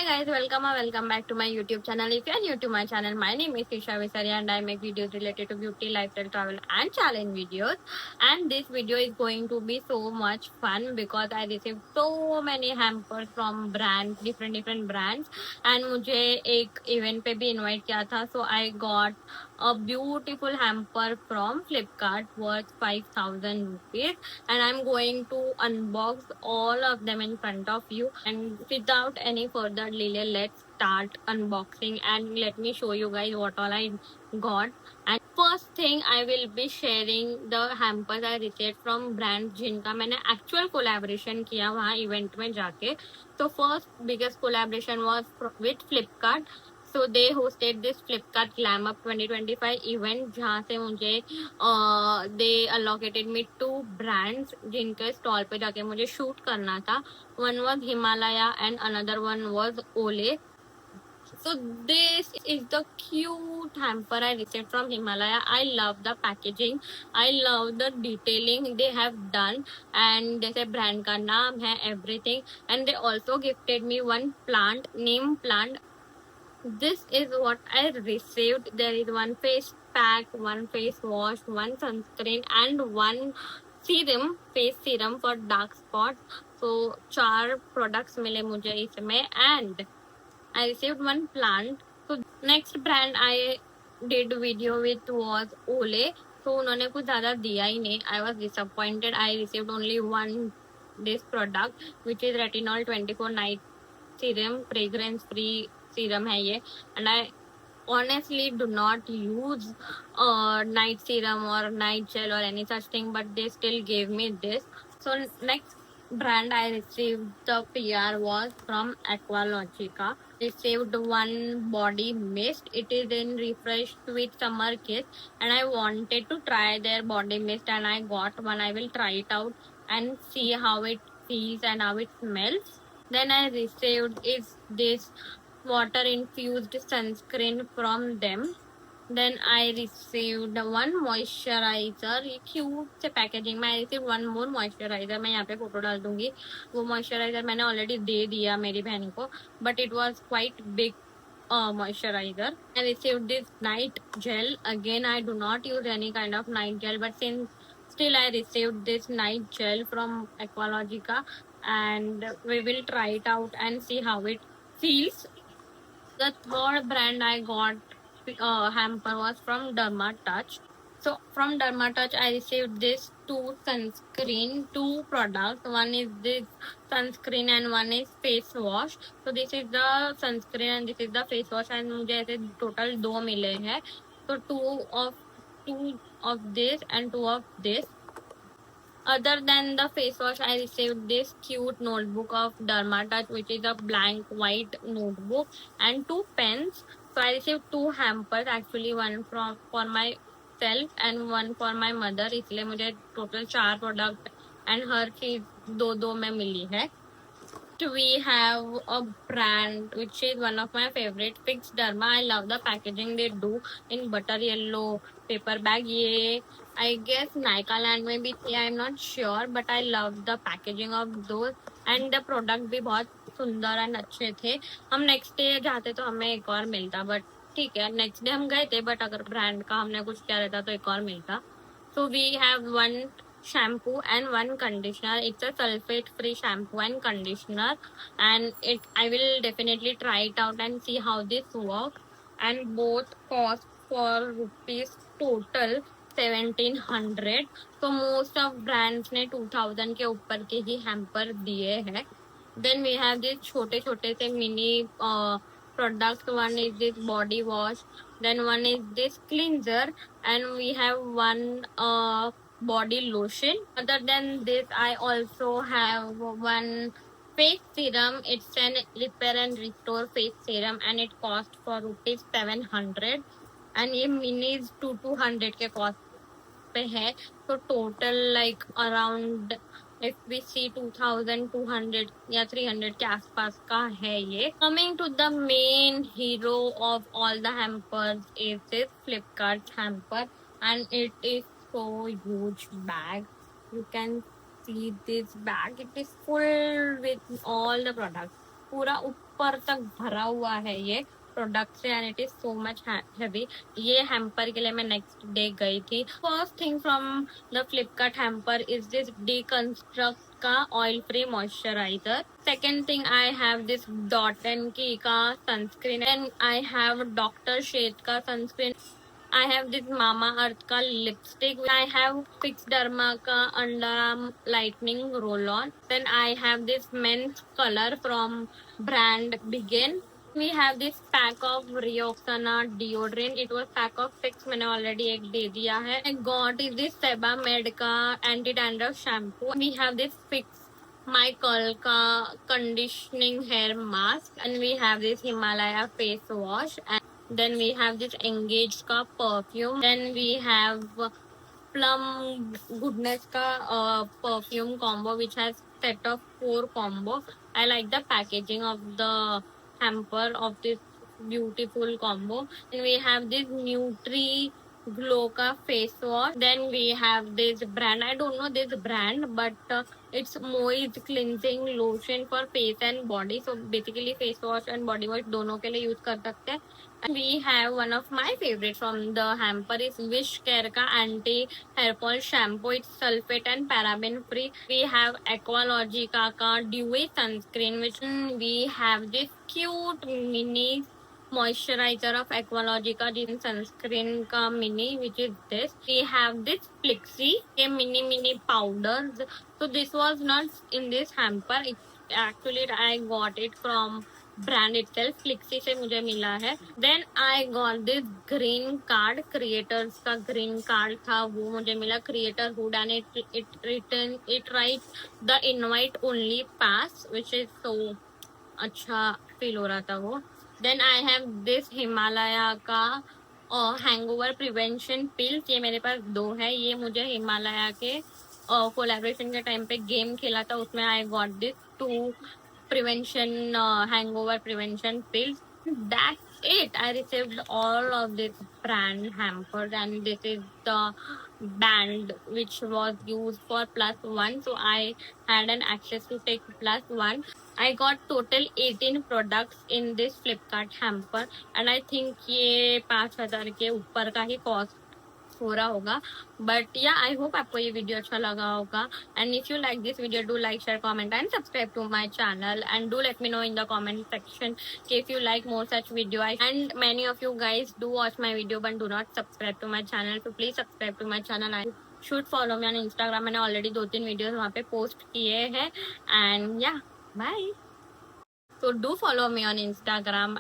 Hi guys, welcome back to my YouTube channel. If you are new to my channel, my name is Isha Visaria and I make videos related to beauty, lifestyle, travel and challenge videos. And this video is going to be so much fun because I received so many hampers from brands, different brands. And मुझे एक event पे भी invite किया था, so I got a beautiful hamper from Flipkart worth 5,000 rupees, and I'm going to unbox all of them in front of you. And without any further delay, let's start unboxing and let me show you guys what all I got. And first thing, I will be sharing the hampers I received from brands जिनका मैंने actual collaboration किया वहाँ event में जाके. So first biggest collaboration was with Flipkart. So they hosted this Flipkart Glam Up 2025 event जहाँ से मुझे they allocated me 2 brands जिनके स्टॉल पे जाके मुझे शूट करना था. One was Himalaya and another one was Olay. So this is the cute hamper I received from Himalaya. I love the packaging. I love the detailing they have done. And जैसे brand का नाम है everything. And they also gifted me one plant, neem plant. This is what I received. There is one face pack, one face wash, one sunscreen, and one serum, face serum for dark spots. So 4 products मिले मुझे इसमें, and I received one plant. So next brand I did video with was Olay. So उन्होंने कुछ ज़्यादा दिया ही नहीं. I was disappointed. I received only one this product, which is Retinol 24 Night Serum, fragrance free serum है ये. And I honestly do not use night serum or night gel or any such thing, but they still gave me this. So next brand I received the PR was from Aqualogica. Received one body mist. It is in refreshed with summer kiss, and I wanted to try their body mist and I got one. I will try it out and see how it feels and how it smells. Then I received is this water infused sunscreen from them. Then I received one moisturizer. ये cute से packaging में. I received one more moisturizer. मैं यहाँ पे photo डाल दूंगी. वो moisturizer मैंने ऑलरेडी दे दिया मेरी बहन को, but it was quite big moisturizer. I received this night gel. Again, I do not use any kind of night gel, but since still I received this night gel from Aqualogica, and we will try it out and see how it feels. The third brand I got hamper was from Derma Touch. So from Derma Touch, I received this two products. One is this sunscreen and one is face wash. So this is the sunscreen and this is the face wash, and मुझे ऐसे total 2 मिले हैं. So two of this and 2 of this. Other than the face wash, I received this cute notebook of Derma Touch, which is a blank white notebook, and 2 pens. So I received 2 hampers actually, one for myself and one for my mother. इसलिए मुझे total 4 product and her चीज दो में मिली है. We have a brand which is one of my favorite, Fix Derma. I love the packaging they do in butter yellow paper bag. ये I guess Nykaa में भी थी, I'm not sure, but I love the packaging of those and the product भी बहुत सुंदर and अच्छे थे. हम नेक्स्ट डे जाते तो हमें एक और मिलता, बट ठीक है नेक्स्ट डे हम गए थे, बट अगर ब्रांड का हमने कुछ किया रहता तो एक और मिलता. So we have one shampoo and one conditioner. It's a sulfate free shampoo and conditioner, and I will definitely try it out and see how this works. And both cost for rupees total 1700. So most of brands ने 2000 के ऊपर के ही hamper दिए हैं. Then we have this छोटे छोटे से mini products. One is this body wash, then one is this cleanser, and we have one body lotion. Other than this, I also have one face serum. It's an repair and restore face serum, and it cost for rupees 700. And ये minis 200 के cost पे है. So total like around if we see 2200 या 300 के आसपास का है ये. Coming to the main hero of all the hampers is this Flipkart hamper, and it is so huge bag. You can see this bag. It is full with all the products. पूरा ऊपर तक भरा हुआ है ये product से and it is so much heavy. ये hamper के लिए मैं नेक्स्ट डे गई थी। First thing from the Flipkart hamper is this deconstruct का oil free moisturiser. Second thing I have this dot and key का sunscreen and I have doctor Sheth का sunscreen. I have this Mama Earth का lipstick. I have Fix Derma का underarm lightening roll on. Then I have this men's color from brand Begin. We have this pack of Rioxana deodorant. It was pack of 6. मैंने already एक दे दिया है. I got this Sebamed का anti dandruff shampoo. We have this Fix My Curl का conditioning hair mask and we have this Himalaya face wash. Then we have this Engaged का perfume. Then we have Plum Goodness का perfume combo which has set of 4 combo. I like the packaging of the hamper of this beautiful combo. Then we have this Nutri Glow ka face wash. Then we have this brand. I don't know this brand, but it's moist cleansing lotion for face and body. So basically face wash and body wash दोनों के लिए use कर सकते हैं. And we have one of my favorites from the hamper is Wish Care ka anti hair fall shampoo. It's sulfate and paraben free. We have Aqualogica ka dewy sunscreen, which we have this cute mini moisturizer of Aqualogica sunscreen ka mini, which is this. We have this Flixie, a mini powders. So this was not in this hamper. It actually I got it from brand itself. Flixie से मुझे मिला है. Then I got this green card. Creators का green card था वो मुझे मिला. Creator hood and it writes the invite only pass, which is so अच्छा फील हो रहा था वो. Then I have this Himalaya का हैंगओवर प्रिवेंशन पिल्स. ये मेरे पास 2 है. ये मुझे हिमालया के कोलैबोरेशन के टाइम पे गेम खेला था उसमें I got this 2 prevention hangover prevention pills. That's it. I received all of this brand hampers and this is the band which was used for +1. So I had an access to take +1. I got total 18 products in this Flipkart hamper and I think ये 5,000 के ऊपर का ही cost हो रहा होगा. But या I hope आपको ये वीडियो अच्छा लगा होगा and if you like this video do like share comment and subscribe to my channel and do let me know in the comment section if you like more such video. And many of you guys do watch my video but do not subscribe to my channel, so please subscribe to my channel. I should follow me on Instagram. मैंने already 2-3 videos वहाँ पे post किए हैं and या bye. So do follow me on Instagram.